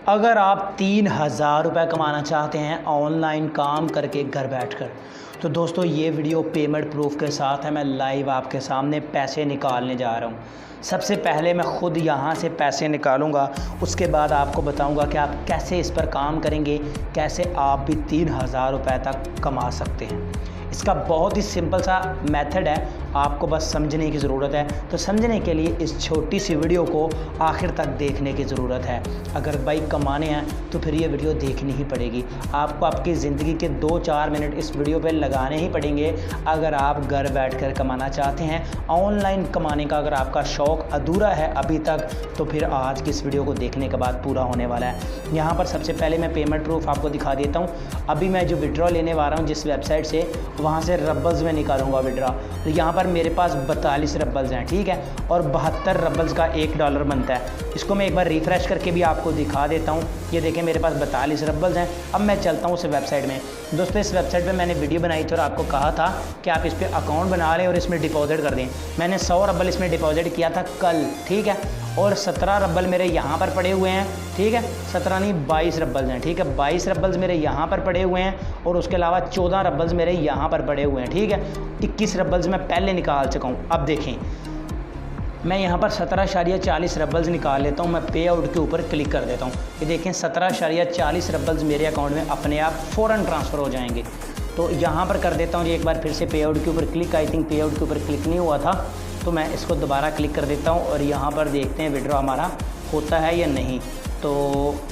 अगर आप 3000 रुपये कमाना चाहते हैं ऑनलाइन काम करके घर बैठकर, तो दोस्तों ये वीडियो पेमेंट प्रूफ के साथ है। मैं लाइव आपके सामने पैसे निकालने जा रहा हूँ। सबसे पहले मैं ख़ुद यहाँ से पैसे निकालूंगा, उसके बाद आपको बताऊंगा कि आप कैसे इस पर काम करेंगे, कैसे आप भी 3000 रुपये तक कमा सकते हैं। इसका बहुत ही सिंपल सा मेथड है, आपको बस समझने की ज़रूरत है। तो समझने के लिए इस छोटी सी वीडियो को आखिर तक देखने की ज़रूरत है। अगर भाई कमाने हैं तो फिर ये वीडियो देखनी ही पड़ेगी। आपको आपकी ज़िंदगी के 2-4 मिनट इस वीडियो पे लगाने ही पड़ेंगे अगर आप घर बैठकर कमाना चाहते हैं। ऑनलाइन कमाने का अगर आपका शौक़ अधूरा है अभी तक, तो फिर आज की इस वीडियो को देखने के बाद पूरा होने वाला है। यहाँ पर सबसे पहले मैं पेमेंट प्रूफ आपको दिखा देता हूँ। अभी मैं जो विड्रॉ लेने वाला हूँ जिस वेबसाइट से, वहाँ से रबल्स में निकालूंगा विड्रॉ। तो यहाँ पर मेरे पास 42 रबल्स हैं, ठीक है, और 72 रबल्स का $1 बनता है। इसको मैं एक बार रिफ़्रेश करके भी आपको दिखा देता हूँ। ये देखें मेरे पास 42 रबल्स हैं। अब मैं चलता हूँ उस वेबसाइट में। दोस्तों इस वेबसाइट पे मैंने वीडियो बनाई थी और आपको कहा था कि आप इस पर अकाउंट बना लें और इसमें डिपॉजिट कर दें। मैंने 100 रबल इसमें डिपॉजिट किया था कल, ठीक है, और 17 रबल मेरे यहाँ पर पड़े हुए हैं, ठीक है, 17 नहीं 22 रबल्स हैं, ठीक है, 22 रबल्स मेरे यहाँ पर पड़े हुए हैं और उसके अलावा 14 रबल्स मेरे यहाँ पर पड़े हुए हैं, ठीक है। 21 रबल्स मैं पहले निकाल चुका हूँ। अब देखें मैं यहाँ पर 17.40 रबल्स निकाल लेता हूँ। मैं पे आउट के ऊपर क्लिक कर देता हूँ। ये देखें 17.40 रबल्स मेरे अकाउंट में अपने आप फ़ौरन ट्रांसफ़र हो जाएंगे। तो यहाँ पर कर देता हूँ एक बार फिर से पे आउट के ऊपर क्लिक। आई थिंक पे आउट के ऊपर क्लिक नहीं हुआ था, तो मैं इसको दोबारा क्लिक कर देता हूँ और यहाँ पर देखते हैं विड्रॉ हमारा होता है या नहीं। तो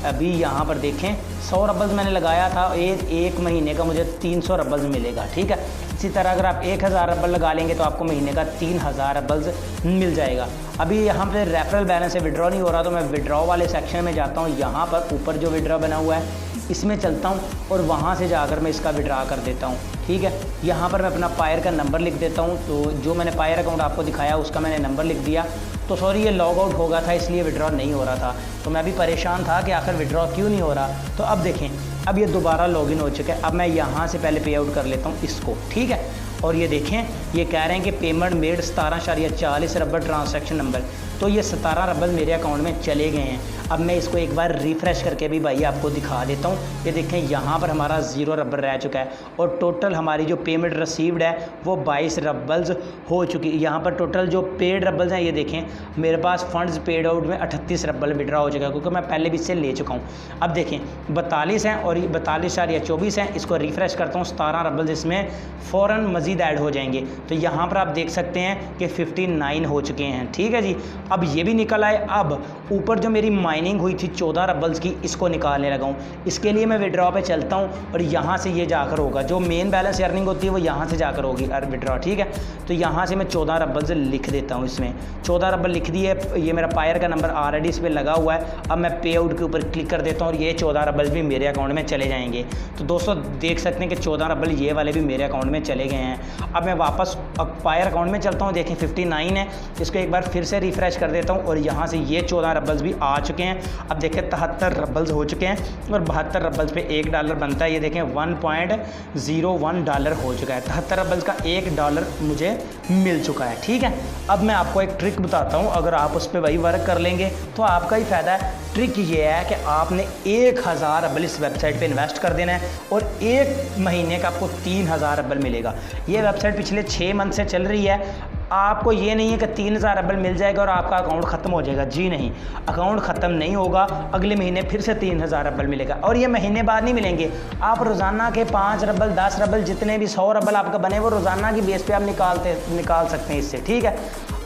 अभी यहाँ पर देखें 100 रबल्स मैंने लगाया था, एक महीने का मुझे 300 रबल्स मिलेगा, ठीक है। इसी तरह अगर आप 1000 रबल लगा लेंगे तो आपको महीने का 3000 रबल्स मिल जाएगा। अभी यहाँ पे रेफरल बैलेंस से विड्रॉ नहीं हो रहा, तो मैं विड्रॉ वाले सेक्शन में जाता हूँ। यहाँ पर ऊपर जो विड्रॉ बना हुआ है इसमें चलता हूँ और वहाँ से जाकर मैं इसका विड्रॉ कर देता हूँ, ठीक है। यहाँ पर मैं अपना पायर का नंबर लिख देता हूँ। तो जो मैंने पायर अकाउंट आपको दिखाया उसका मैंने नंबर लिख दिया। तो सॉरी ये लॉग आउट हो गया था इसलिए विड्रॉ नहीं हो रहा था, तो मैं भी परेशान था कि आखिर विड्रॉ क्यों नहीं हो रहा। तो अब देखें अब ये दोबारा लॉगिन हो चुका है। अब मैं यहाँ से पहले पे आउट कर लेता हूँ इसको, ठीक है। और ये देखें ये कह रहे हैं कि payment made 17.40 rouble transaction number. तो ये 17 रबल मेरे अकाउंट में चले गए हैं। अब मैं इसको एक बार रिफ़्रेश करके भी भाई आपको दिखा देता हूँ। ये देखें यहाँ पर हमारा 0 रबल रह चुका है और टोटल हमारी जो पेमेंट रिसीव्ड है वो 22 रबल्स हो चुकी है। यहाँ पर टोटल जो पेड रबल्स हैं ये देखें मेरे पास फ़ंड्स पेड आउट में 38 रबल विड्रॉ हो चुका है, क्योंकि मैं पहले भी इससे ले चुका हूँ। अब देखें 42 हैं और 42.24 हैं। इसको रिफ़्रेश करता हूँ, 17 रबल्स इसमें फ़ौरन मज़ीद ऐड हो जाएंगे। तो यहाँ पर आप देख सकते हैं कि 59 हो चुके हैं, ठीक है जी। अब ये भी निकल आए। अब ऊपर जो मेरी माइनिंग हुई थी 14 रबल्स की, इसको निकालने लगा हूँ। इसके लिए मैं विड्रॉ पे चलता हूँ और यहाँ से ये जाकर होगा, जो मेन बैलेंस अर्निंग होती है वो यहाँ से जाकर होगी विड्रॉ, ठीक है। तो यहाँ से मैं 14 रबल्स लिख देता हूँ। इसमें 14 रबल लिख दिए। ये मेरा पायर का नंबर ऑलरेडी इस पर लगा हुआ है। अब मैं पे आउट के ऊपर क्लिक कर देता हूँ और ये 14 रबल्स भी मेरे अकाउंट में चले जाएंगे। तो दोस्तों देख सकते हैं कि 14 रबल ये वाले भी मेरे अकाउंट में चले गए हैं। अब मैं वापस पायर अकाउंट में चलता हूँ। देखें 59 है। इसको एक बार फिर से रिफ़्रेश कर देता हूँ और यहाँ से ये 14 रबल्स भी आ चुके हैं। अब देखें 73 रबल्स हो चुके हैं और 72 रबल्स पे $1 बनता है। ये देखें $1.01 हो चुका है। 73 रबल्स का $1 मुझे मिल चुका है, ठीक है। अब मैं आपको एक ट्रिक बताता हूँ, अगर आप उस पर वही वर्क कर लेंगे तो आपका ही फ़ायदा है। ट्रिक ये है कि आपने 1000 रबल इस वेबसाइट पे इन्वेस्ट कर देना है और एक महीने का आपको 3000 रबल मिलेगा। ये वेबसाइट पिछले 6 मंथ से चल रही है। आपको ये नहीं है कि 3000 रबल मिल जाएगा और आपका अकाउंट ख़त्म हो जाएगा, जी नहीं, अकाउंट ख़त्म नहीं होगा। अगले महीने फिर से 3000 रबल मिलेगा और ये महीने बाद नहीं मिलेंगे। आप रोज़ाना के 5 रबल 10 रबल जितने भी 100 रबल आपका बने वो रोज़ाना की बेस पे आप निकाल सकते हैं इससे, ठीक है।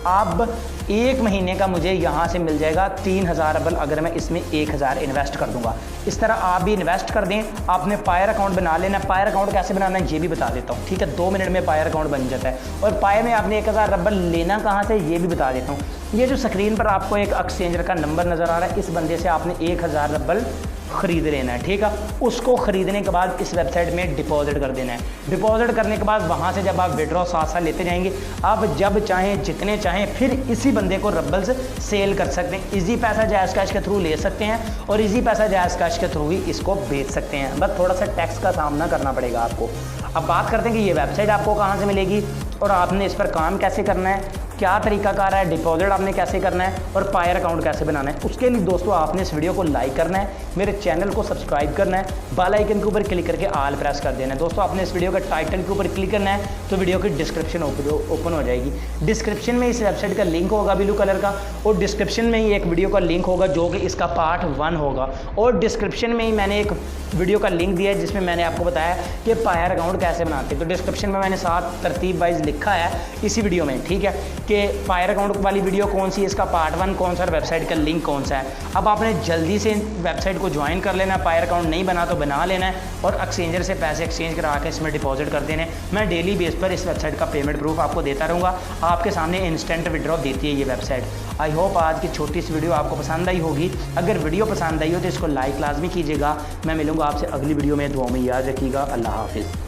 अब एक महीने का मुझे यहाँ से मिल जाएगा 3000 रबल अगर मैं इसमें 1000 इन्वेस्ट कर दूंगा। इस तरह आप भी इन्वेस्ट कर दें। आपने पायर अकाउंट बना लेना। पायर अकाउंट कैसे बनाना है ये भी बता देता हूँ, ठीक है। 2 मिनट में पायर अकाउंट बन जाता है। और पायर में आपने 1000 रबल लेना कहाँ से ये भी बता देता हूँ। ये जो स्क्रीन पर आपको एक एक्सचेंजर का नंबर नज़र आ रहा है, इस बंदे से आपने 1000 रबल ख़रीद लेना है, ठीक है। उसको ख़रीदने के बाद इस वेबसाइट में डिपॉजिट कर देना है। डिपॉजिट करने के बाद वहाँ से जब आप विड्रॉ साथ लेते जाएंगे, आप जब चाहें जितने चाहें फिर इसी बंदे को रबल्स सेल कर सकते हैं। इजी पैसा जायज़ कैश के थ्रू ले सकते हैं और इजी पैसा जायज़ कैश के थ्रू ही इसको बेच सकते हैं। बस थोड़ा सा टैक्स का सामना करना पड़ेगा आपको। अब बात करते हैं कि ये वेबसाइट आपको कहाँ से मिलेगी और आपने इस पर काम कैसे करना है। क्या तरीकाकार है, डिपॉजिट आपने कैसे करना है और पायर अकाउंट कैसे बनाना है। उसके लिए दोस्तों आपने इस वीडियो को लाइक करना है, मेरे चैनल को सब्सक्राइब करना है, बेल आइकन के ऊपर क्लिक करके ऑल प्रेस कर देना है। दोस्तों आपने इस वीडियो का टाइटल के ऊपर क्लिक करना है तो वीडियो की डिस्क्रिप्शन ओपन हो जाएगी। डिस्क्रिप्शन में इस वेबसाइट का लिंक होगा ब्लू कलर का, और डिस्क्रिप्शन में ही एक वीडियो का लिंक होगा जो कि इसका पार्ट 1 होगा, और डिस्क्रिप्शन में ही मैंने एक वीडियो का लिंक दिया है जिसमें मैंने आपको बताया कि पायर अकाउंट कैसे बनाते हैं। तो डिस्क्रिप्शन में मैंने साथ तरतीब वाइज लिखा है इसी वीडियो में, ठीक है, कि पायर अकाउंट वाली वीडियो कौन सी है, इसका पार्ट 1 कौन सा, वेबसाइट का लिंक कौन सा है। अब आपने जल्दी से वेबसाइट को ज्वाइन कर लेना, पायर अकाउंट नहीं बना तो बना लेना है और एक्सचेंजर से पैसे एक्सचेंज करा के इसमें डिपॉजिट कर देने। मैं डेली बेस पर इस वेबसाइट का पेमेंट प्रूफ आपको देता रहूँगा, आपके सामने इंस्टेंट विड्रॉ देती है ये वेबसाइट। आई होप आज की छोटी सी वीडियो आपको पसंद आई होगी। अगर वीडियो पसंद आई हो तो इसको लाइक लाजमी कीजिएगा। मैं मिलूँगा आपसे अगली वीडियो में, दुआ में याद रखिएगा। अल्लाह हाफिज़।